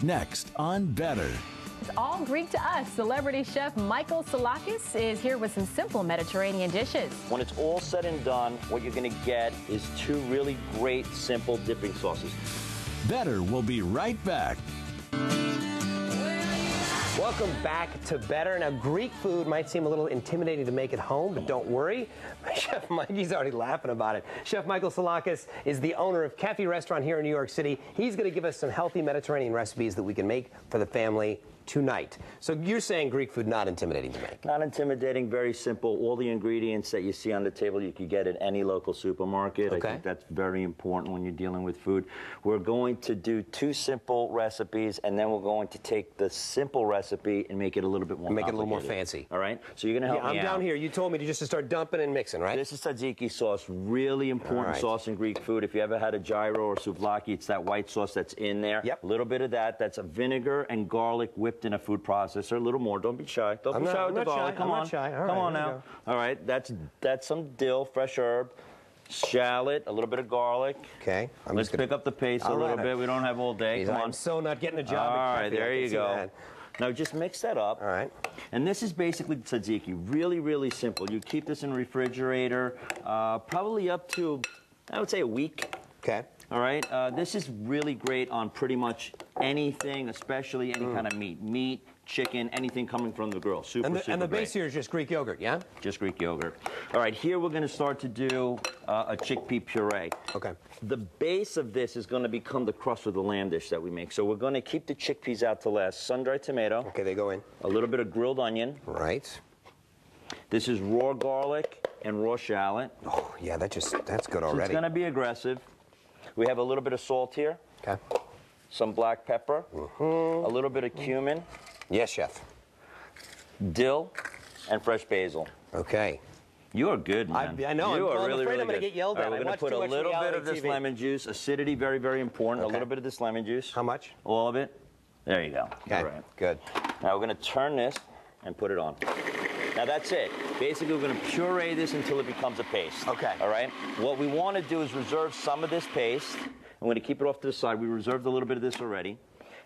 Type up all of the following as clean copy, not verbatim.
next on Better. It's all Greek to us. Celebrity chef Michael Psilakis is here with some simple Mediterranean dishes. When it's all said and done, what you're going to get is two really great, simple dipping sauces. Better will be right back. Welcome back to Better. Now, Greek food might seem a little intimidating to make at home, but don't worry. Chef Mike, he's already laughing about it. Chef Michael Psilakis is the owner of Cafe Restaurant here in New York City. He's going to give us some healthy Mediterranean recipes that we can make for the family tonight. So you're saying Greek food not intimidating to make? Not intimidating, very simple. All the ingredients that you see on the table you could get at any local supermarket. Okay. I think that's very important when you're dealing with food. We're going to do two simple recipes, and then we're going to take the simple recipe and make it a little bit more Make it a little more fancy. All right? So you're going to help me I'm out. down here. You told me to just start dumping and mixing, right? This is tzatziki sauce, really important sauce in Greek food. If you ever had a gyro or souvlaki, it's that white sauce that's in there. Yep. A little bit of that. That's a vinegar and garlic whipped in a food processor. A little more. Don't be shy. Don't be shy with the garlic. Come on. Come on now. All right. That's some dill, fresh herb, shallot, a little bit of garlic. Okay. Let's pick up the pace a little bit. We don't have all day. Come on. I'm so not getting a job. All right. There you go. Now just mix that up. All right. And this is basically tzatziki. Really, really simple. You keep this in the refrigerator, probably up to, I would say, a week. Okay. All right. This is really great on pretty much anything, especially any kind of meat. Meat, chicken, anything coming from the grill. Super And the great. base here is just Greek yogurt, yeah? Just Greek yogurt. All right. Here we're going to start to do a chickpea puree. Okay. The base of this is going to become the crust of the lamb dish that we make. So we're going to keep the chickpeas out to last. Sun-dried tomato. Okay, they go in. A little bit of grilled onion. Right. This is raw garlic and raw shallot. Oh, yeah, that's good already. So it's going to be aggressive. We have a little bit of salt here. Okay. Some black pepper. A little bit of cumin. Yes, chef. Dill and fresh basil. Okay. You are good, man. I know. You I'm are really, afraid really I'm going to good. get yelled at. All right, we're going to put a little bit of this lemon juice. Acidity, very, very important. Okay. A little bit of this lemon juice. How much? All of it. There you go. Okay. All right. Good. Now we're going to turn this and put it on. Now that's it. Basically, we're going to puree this until it becomes a paste. Okay. All right? What we want to do is reserve some of this paste. I'm going to keep it off to the side. We reserved a little bit of this already.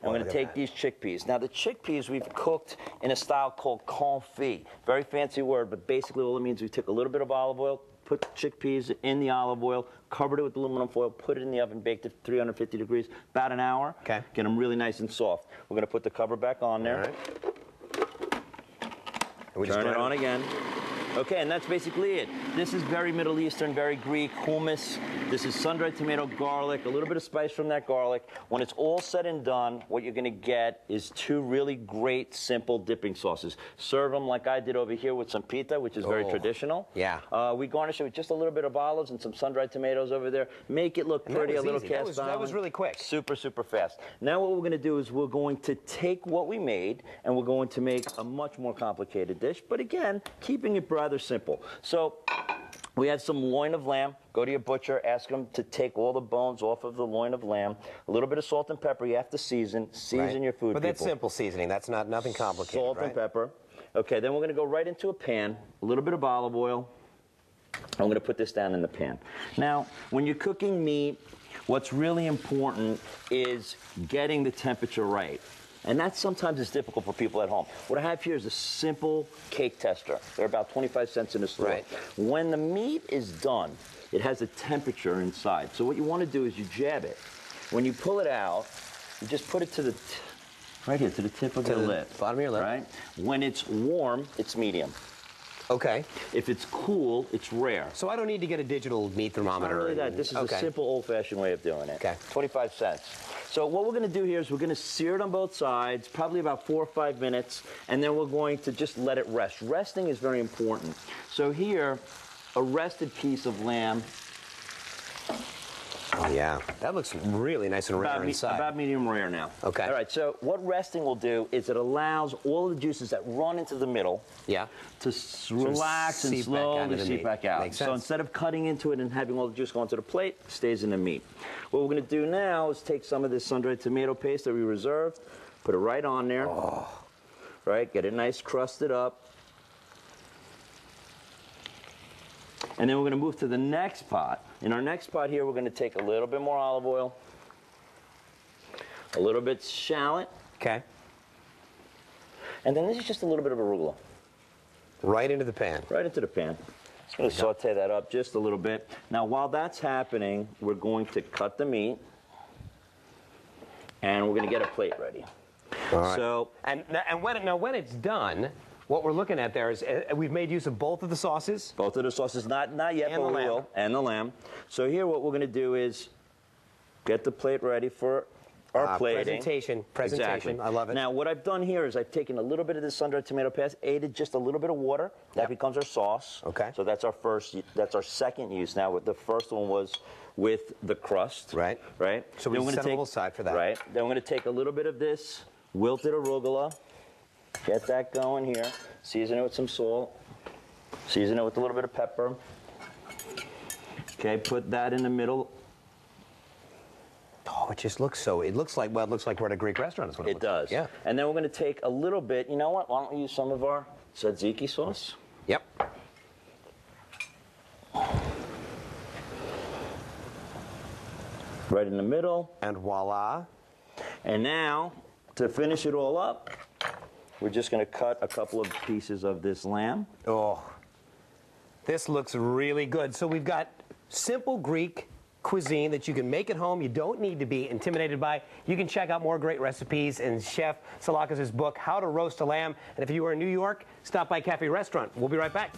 I'm going to take these chickpeas. Now, the chickpeas we've cooked in a style called confit. Very fancy word, but basically all it means we took a little bit of olive oil, put chickpeas in the olive oil, covered it with aluminum foil, put it in the oven, baked it 350 degrees, about an hour. Okay. Get them really nice and soft. We're going to put the cover back on there. All right. Turn it on again. Okay, and that's basically it. This is very Middle Eastern, very Greek, hummus. This is sun-dried tomato, garlic, a little bit of spice from that garlic. When it's all said and done, what you're going to get is two really great, simple dipping sauces. Serve them like I did over here with some pita, which is very traditional. Yeah. We garnish it with just a little bit of olives and some sun-dried tomatoes over there. Make it look pretty, a little cast iron. That was really quick. Super, super fast. Now what we're going to do is we're going to take what we made and we're going to make a much more complicated dish, but again, keeping it rather simple. So we have some loin of lamb. Go to your butcher, ask them to take all the bones off of the loin of lamb. A little bit of salt and pepper. You have to season your food, But that's simple seasoning. That's nothing complicated, Salt and pepper. Okay, then we're going to go right into a pan. A little bit of olive oil. I'm going to put this down in the pan. Now, when you're cooking meat, what's really important is getting the temperature right. And that sometimes is difficult for people at home. What I have here is a simple cake tester. They're about 25 cents in the store. Right. When the meat is done, it has a temperature inside. So what you want to do is you jab it. When you pull it out, you just put it to the, right here, to the tip of your lip. Bottom of your lip. Right? When it's warm, it's medium. Okay. If it's cool, it's rare. So I don't need to get a digital meat thermometer. Not really that. This is a simple, old-fashioned way of doing it. Okay. 25 cents. So what we're going to do here is we're going to sear it on both sides, probably about 4 or 5 minutes, and then we're going to just let it rest. Resting is very important. So here, a rested piece of lamb. Oh, yeah. That looks really nice and rare inside. About medium rare now. Okay. All right, so what resting will do is it allows all the juices that run into the middle to relax and slowly seep back out. Makes sense. So instead of cutting into it and having all the juice go onto the plate, it stays in the meat. What we're going to do now is take some of this sun-dried tomato paste that we reserved, put it right on there. Oh. Right, get it nice crusted up. And then we're going to move to the next pot. In our next pot here, we're going to take a little bit more olive oil, a little bit shallot, Okay. and then this is just a little bit of arugula. Right into the pan. Right into the pan. Just going to saute that up just a little bit. Now, while that's happening, we're going to cut the meat, and we're going to get a plate ready. All right. So, And when it's done, what we're looking at there is we've made use of both of the sauces. both of the sauces, not yet, And but the we lamb. will, and the lamb. So here, what we're going to do is get the plate ready for our plating. Presentation. Exactly. I love it. Now, what I've done here is I've taken a little bit of this sun-dried tomato paste, added just a little bit of water. That becomes our sauce. Okay. So that's our second use. Now, the first one was with the crust. Right. Right. So we Then we're set gonna a little aside for that. Right. Then we're going to take a little bit of this wilted arugula, get that going here, season it with some salt, season it with a little bit of pepper. Okay, put that in the middle. Oh, it just looks so. It looks like we're at a Greek restaurant. Is what it It looks does. like. Yeah. And then we're going to take a little bit. You know what? Why don't we use some of our tzatziki sauce? Yep. Right in the middle. And voila. And now, to finish it all up, we're just going to cut a couple of pieces of this lamb. Oh, this looks really good. So we've got simple Greek cuisine that you can make at home. You don't need to be intimidated by. You can check out more great recipes in Chef Psilakis' book, How to Roast a Lamb. And if you are in New York, stop by Cafe Restaurant. We'll be right back.